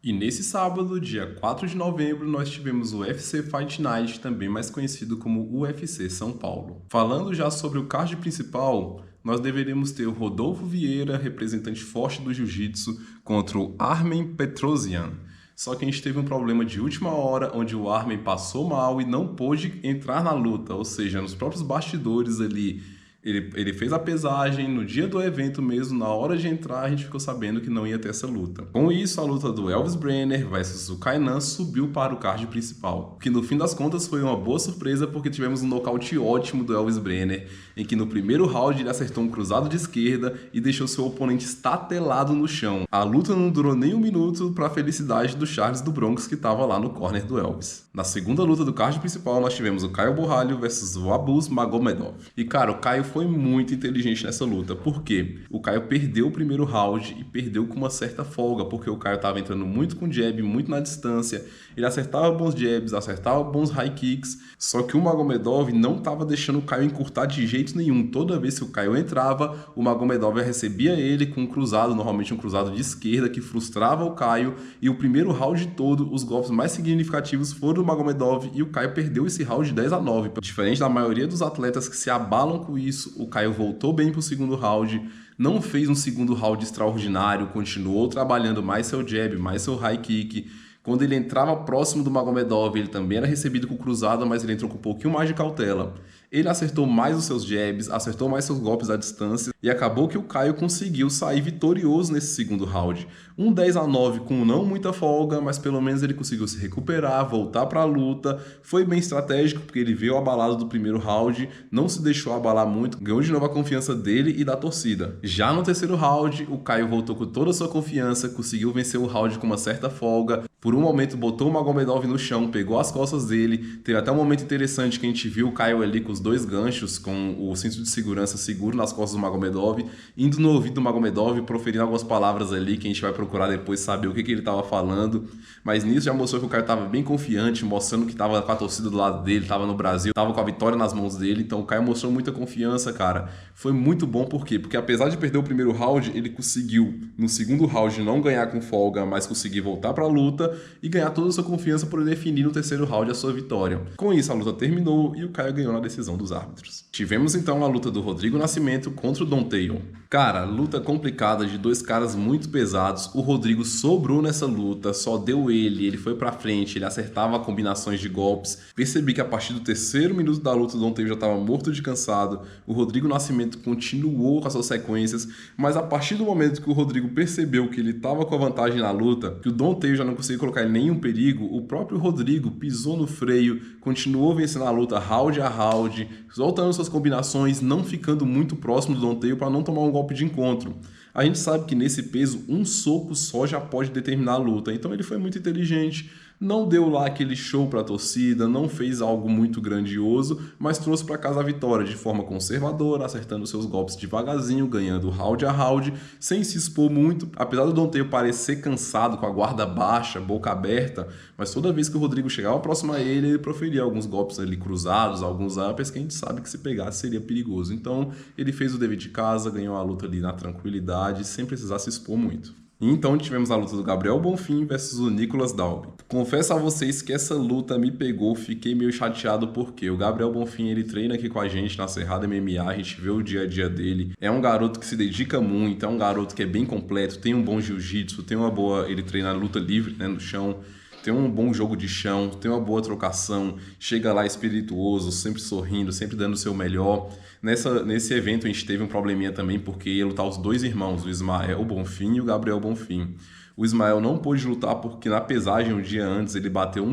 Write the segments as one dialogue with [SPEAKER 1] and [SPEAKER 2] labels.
[SPEAKER 1] E nesse sábado, dia 4 de novembro, nós tivemos o UFC Fight Night, também mais conhecido como UFC São Paulo. Falando já sobre o card principal, nós deveríamos ter o Rodolfo Vieira, representante forte do Jiu-Jitsu, contra o Armen Petrosyan. Só que a gente teve um problema de última hora, onde o Armen passou mal e não pôde entrar na luta, ou seja, nos próprios bastidores ali. Ele fez a pesagem no dia do evento mesmo, na hora de entrar a gente ficou sabendo que não ia ter essa luta. Com isso, a luta do Elvis Brener versus o Kainan subiu para o card principal, que no fim das contas foi uma boa surpresa porque tivemos um nocaute ótimo do Elvis Brener, em que no primeiro round ele acertou um cruzado de esquerda e deixou seu oponente estatelado no chão. A luta não durou nem um minuto para a felicidade do Charles do Bronx, que estava lá no corner do Elvis. Na segunda luta do card principal nós tivemos o Caio Borralho versus o Abus Magomedov. E cara, o Caio foi muito inteligente nessa luta. Por quê? O Caio perdeu o primeiro round e perdeu com uma certa folga, porque o Caio estava entrando muito com jab, muito na distância. Ele acertava bons jabs, acertava bons high kicks, só que o Magomedov não estava deixando o Caio encurtar de jeito nenhum. Toda vez que o Caio entrava, o Magomedov recebia ele com um cruzado, normalmente um cruzado de esquerda, que frustrava o Caio. E o primeiro round todo, os golpes mais significativos foram do Magomedov e o Caio perdeu esse round 10-9. Diferente da maioria dos atletas que se abalam com isso, o Caio voltou bem para o segundo round, não fez um segundo round extraordinário, continuou trabalhando mais seu jab, mais seu high kick. Quando ele entrava próximo do Magomedov, ele também era recebido com cruzada, mas ele entrou com um pouquinho mais de cautela. Ele acertou mais os seus jabs, acertou mais seus golpes à distância e acabou que o Caio conseguiu sair vitorioso nesse segundo round. Um 10-9 com não muita folga, mas pelo menos ele conseguiu se recuperar, voltar para a luta. Foi bem estratégico porque ele veio abalado do primeiro round, não se deixou abalar muito, ganhou de novo a confiança dele e da torcida. Já no terceiro round, o Caio voltou com toda a sua confiança, conseguiu vencer o round com uma certa folga. Por um momento botou o Magomedov no chão, pegou as costas dele. Teve até um momento interessante que a gente viu o Caio ali com os dois ganchos, com o cinto de segurança seguro nas costas do Magomedov, indo no ouvido do Magomedov, proferindo algumas palavras ali que a gente vai procurar depois saber o que ele estava falando. Mas nisso já mostrou que o Caio estava bem confiante, mostrando que estava com a torcida do lado dele, estava no Brasil, estava com a vitória nas mãos dele. Então o Caio mostrou muita confiança, cara. Foi muito bom, por quê? Porque apesar de perder o primeiro round, ele conseguiu no segundo round não ganhar com folga, mas conseguir voltar para a luta e ganhar toda a sua confiança para definir no terceiro round a sua vitória. Com isso, a luta terminou e o Caio ganhou na decisão dos árbitros. Tivemos então a luta do Rodrigo Nascimento contra o Donteil. Cara, luta complicada de dois caras muito pesados. O Rodrigo sobrou nessa luta, só deu ele foi pra frente, ele acertava combinações de golpes. Percebi que a partir do terceiro minuto da luta o Donteil já estava morto de cansado. O Rodrigo Nascimento continuou com as suas sequências, mas a partir do momento que o Rodrigo percebeu que ele estava com a vantagem na luta, que o Donteil já não conseguia colocar ele em nenhum perigo, o próprio Rodrigo pisou no freio, continuou vencendo a luta round a round, soltando suas combinações, não ficando muito próximo do Donteil para não tomar um golpe de encontro. A gente sabe que nesse peso, um soco só já pode determinar a luta, então ele foi muito inteligente, não deu lá aquele show para a torcida, não fez algo muito grandioso, mas trouxe para casa a vitória de forma conservadora, acertando seus golpes devagarzinho, ganhando round a round, sem se expor muito. Apesar do Donteil parecer cansado, com a guarda baixa, boca aberta, mas toda vez que o Rodrigo chegava próximo a ele, ele proferia alguns golpes ali cruzados, alguns uppers que a gente sabe que se pegasse seria perigoso. Então ele fez o dever de casa, ganhou a luta ali na tranquilidade, sem precisar se expor muito. E então tivemos a luta do Gabriel Bonfim versus o Nicolas Dalby. Confesso a vocês que essa luta me pegou, fiquei meio chateado porque o Gabriel Bonfim ele treina aqui com a gente na Cerrado MMA, a gente vê o dia a dia dele. É um garoto que se dedica muito, é um garoto que é bem completo, tem um bom jiu-jitsu, tem uma boa, ele treina luta livre, né, no chão. Tem um bom jogo de chão, tem uma boa trocação, chega lá espirituoso, sempre sorrindo, sempre dando o seu melhor. Nesse evento a gente teve um probleminha também porque ia lutar os dois irmãos, o Ismael Bonfim e o Gabriel Bonfim. O Ismael não pôde lutar porque na pesagem um dia antes ele bateu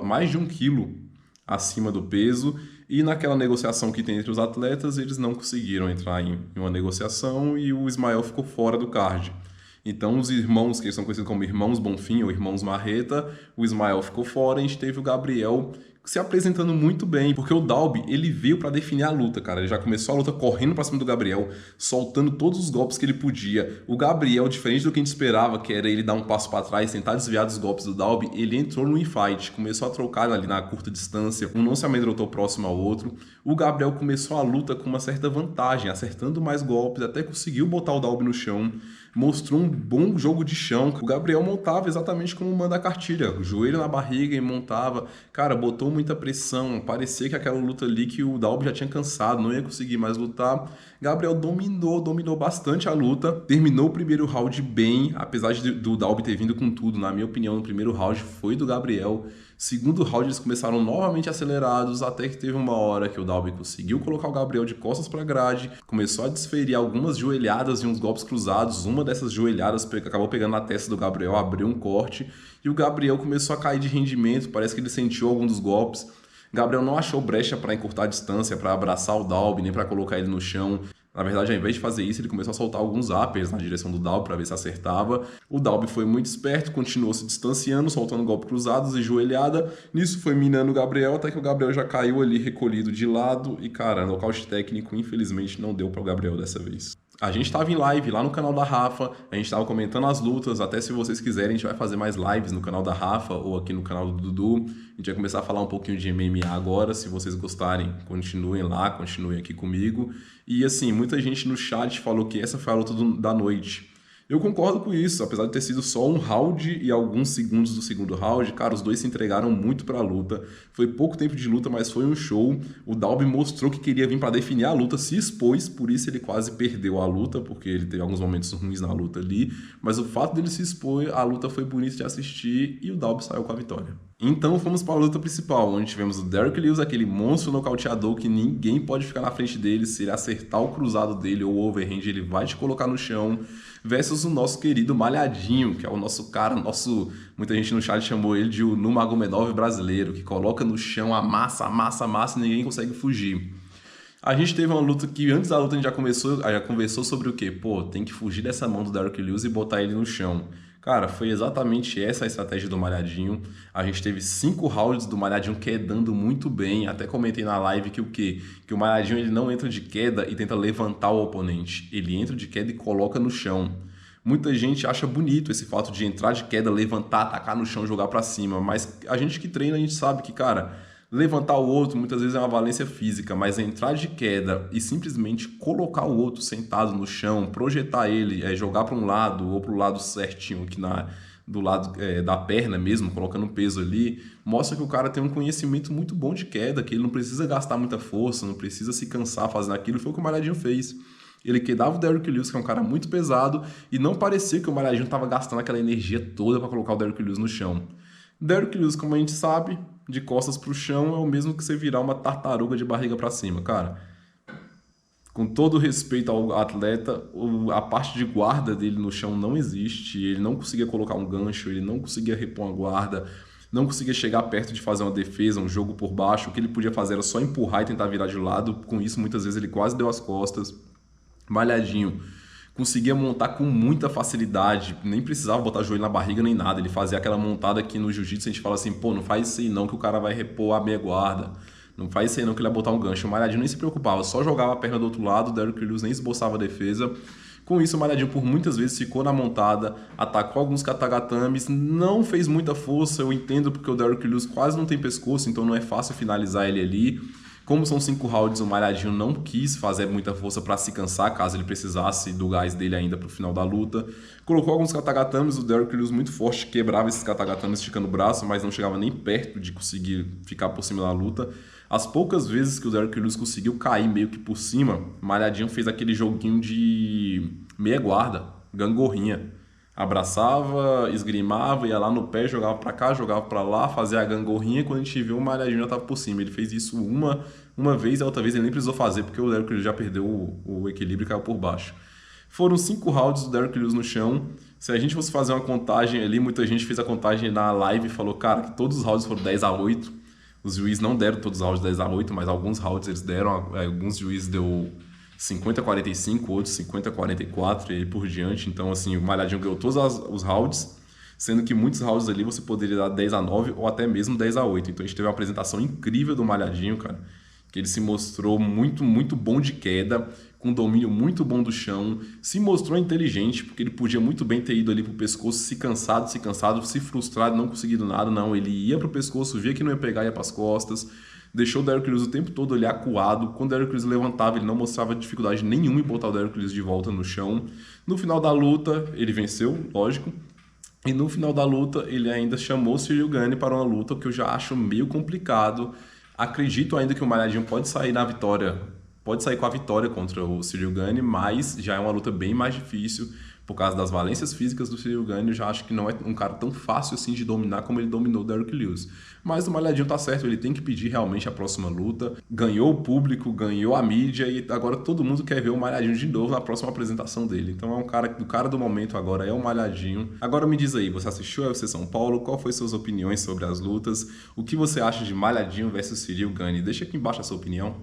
[SPEAKER 1] mais de 1 quilo acima do peso e naquela negociação que tem entre os atletas eles não conseguiram entrar em uma negociação e o Ismael ficou fora do card. Então os irmãos, que eles são conhecidos como irmãos Bonfim ou irmãos Marreta, o Ismael ficou fora e a gente teve o Gabriel se apresentando muito bem, porque o Dalby, ele veio para definir a luta, cara. Ele já começou a luta correndo para cima do Gabriel, soltando todos os golpes que ele podia. O Gabriel, diferente do que a gente esperava, que era ele dar um passo para trás, tentar desviar dos golpes do Dalby, ele entrou no infight, começou a trocar ali na curta distância, um não se amedrontou próximo ao outro. O Gabriel começou a luta com uma certa vantagem, acertando mais golpes, até conseguiu botar o Dalby no chão, mostrou um bom jogo de chão. O Gabriel montava exatamente como manda a cartilha, joelho na barriga e montava. Cara, botou muita pressão, parecia que aquela luta ali que o Dalby já tinha cansado, não ia conseguir mais lutar. Gabriel dominou bastante a luta, terminou o primeiro round bem, apesar do Dalby ter vindo com tudo. Na minha opinião, o primeiro round foi do Gabriel. Segundo round eles começaram novamente acelerados, até que teve uma hora que o Dalby conseguiu colocar o Gabriel de costas para grade, começou a desferir algumas joelhadas e uns golpes cruzados. Uma dessas joelhadas acabou pegando na testa do Gabriel, abriu um corte e o Gabriel começou a cair de rendimento, parece que ele sentiu algum dos golpes. Gabriel não achou brecha para encurtar a distância, para abraçar o Dalby, nem para colocar ele no chão. Na verdade, ao invés de fazer isso, ele começou a soltar alguns uppers na direção do Dalby para ver se acertava. O Dalby foi muito esperto, continuou se distanciando, soltando golpes cruzados e joelhada. Nisso foi minando o Gabriel, até que o Gabriel já caiu ali recolhido de lado. E, cara, nocaute técnico, infelizmente, não deu para o Gabriel dessa vez. A gente estava em live lá no canal da Rafa, a gente estava comentando as lutas, até se vocês quiserem a gente vai fazer mais lives no canal da Rafa ou aqui no canal do Dudu. A gente vai começar a falar um pouquinho de MMA agora, se vocês gostarem, continuem lá, continuem aqui comigo. E assim, muita gente no chat falou que essa foi a luta da noite. Eu concordo com isso, apesar de ter sido só um round e alguns segundos do segundo round, cara, os dois se entregaram muito pra luta. Foi pouco tempo de luta, mas foi um show. O Dalby mostrou que queria vir pra definir a luta, se expôs, por isso ele quase perdeu a luta, porque ele teve alguns momentos ruins na luta ali. Mas o fato dele se expor, a luta foi bonita de assistir e o Dalby saiu com a vitória. Então fomos para a luta principal, onde tivemos o Derrick Lewis, aquele monstro nocauteador que ninguém pode ficar na frente dele. Se ele acertar o cruzado dele ou o overhand, ele vai te colocar no chão. Versus o nosso querido Malhadinho, que é o nosso cara, muita gente no chat chamou ele de o Nurmagomedov brasileiro, que coloca no chão, amassa e ninguém consegue fugir. A gente teve uma luta que antes da luta a gente já conversou sobre o quê? Pô, tem que fugir dessa mão do Derrick Lewis e botar ele no chão. Cara, foi exatamente essa a estratégia do Malhadinho. A gente teve 5 rounds do Malhadinho quedando muito bem. Até comentei na live que o quê? Que o Malhadinho ele não entra de queda e tenta levantar o oponente. Ele entra de queda e coloca no chão. Muita gente acha bonito esse fato de entrar de queda, levantar, atacar no chão, jogar pra cima. Mas a gente que treina, a gente sabe que, cara, levantar o outro muitas vezes é uma valência física, mas entrar de queda e simplesmente colocar o outro sentado no chão, projetar ele, jogar para um lado ou para o lado certinho aqui do lado da perna mesmo, colocando peso ali, mostra que o cara tem um conhecimento muito bom de queda, que ele não precisa gastar muita força, não precisa se cansar fazendo aquilo. Foi o que o Malhadinho fez. Ele quedava o Derrick Lewis, que é um cara muito pesado, e não parecia que o Malhadinho estava gastando aquela energia toda para colocar o Derrick Lewis no chão. Derrick Lewis, como a gente sabe, de costas pro chão é o mesmo que você virar uma tartaruga de barriga para cima, cara. Com todo respeito ao atleta, a parte de guarda dele no chão não existe, ele não conseguia colocar um gancho, ele não conseguia repor uma guarda, não conseguia chegar perto de fazer uma defesa, um jogo por baixo. O que ele podia fazer era só empurrar e tentar virar de lado. Com isso, muitas vezes ele quase deu as costas. Malhadinho conseguia montar com muita facilidade, nem precisava botar joelho na barriga nem nada. Ele fazia aquela montada que no jiu-jitsu a gente fala assim, pô, não faz isso aí não que o cara vai repor a meia guarda, não faz isso aí não que ele vai botar um gancho. O Malhadinho nem se preocupava, só jogava a perna do outro lado, o Derrick Lewis nem esboçava a defesa. Com isso, o Malhadinho por muitas vezes ficou na montada, atacou alguns katagatames, não fez muita força. Eu entendo porque o Derrick Lewis quase não tem pescoço, então não é fácil finalizar ele ali. Como são 5 rounds, o Malhadinho não quis fazer muita força para se cansar, caso ele precisasse do gás dele ainda para o final da luta. Colocou alguns katagatames, o Derrick Lewis muito forte, quebrava esses katagatames esticando o braço, mas não chegava nem perto de conseguir ficar por cima da luta. As poucas vezes que o Derrick Lewis conseguiu cair meio que por cima, o Malhadinho fez aquele joguinho de meia guarda, gangorrinha. Abraçava, esgrimava, ia lá no pé, jogava pra cá, jogava pra lá, fazia a gangorrinha. Quando a gente viu, o Malhadinho já tava por cima. Ele fez isso uma vez, e a outra vez ele nem precisou fazer, porque o Derrick Lewis já perdeu o equilíbrio e caiu por baixo. Foram 5 rounds do Derrick Lewis no chão. Se a gente fosse fazer uma contagem ali, muita gente fez a contagem na live e falou, cara, que todos os rounds foram 10-8. Os juízes não deram todos os rounds 10-8, mas alguns rounds eles deram. Alguns juízes deu 50-45, outros 50-44 e aí por diante. Então, assim, o Malhadinho ganhou todos os rounds, sendo que muitos rounds ali você poderia dar 10-9 ou até mesmo 10-8. Então, a gente teve uma apresentação incrível do Malhadinho, cara, que ele se mostrou muito, muito bom de queda, com domínio muito bom do chão, se mostrou inteligente, porque ele podia muito bem ter ido ali pro pescoço, se cansado, se frustrado, não conseguido nada. Não, ele ia pro pescoço, via que não ia pegar, ia pras costas, deixou o Derrick Lewis o tempo todo ali acuado. Quando o Derrick Lewis levantava, ele não mostrava dificuldade nenhuma em botar o Derrick Lewis de volta no chão. No final da luta, ele venceu, lógico. E no final da luta, ele ainda chamou o Ciryl Gane para uma luta que eu já acho meio complicado. Acredito ainda que o Malhadinho pode sair na vitória, pode sair com a vitória contra o Ciryl Gane, mas já é uma luta bem mais difícil por causa das valências físicas do Ciryl Gane. Eu já acho que não é um cara tão fácil assim de dominar como ele dominou o Derrick Lewis. Mas o Malhadinho tá certo, ele tem que pedir realmente a próxima luta. Ganhou o público, ganhou a mídia e agora todo mundo quer ver o Malhadinho de novo na próxima apresentação dele. Então é um cara, o cara do momento agora é o Malhadinho. Agora me diz aí, você assistiu ao UFC São Paulo? Qual foi suas opiniões sobre as lutas? O que você acha de Malhadinho versus Ciryl Gane? Deixa aqui embaixo a sua opinião.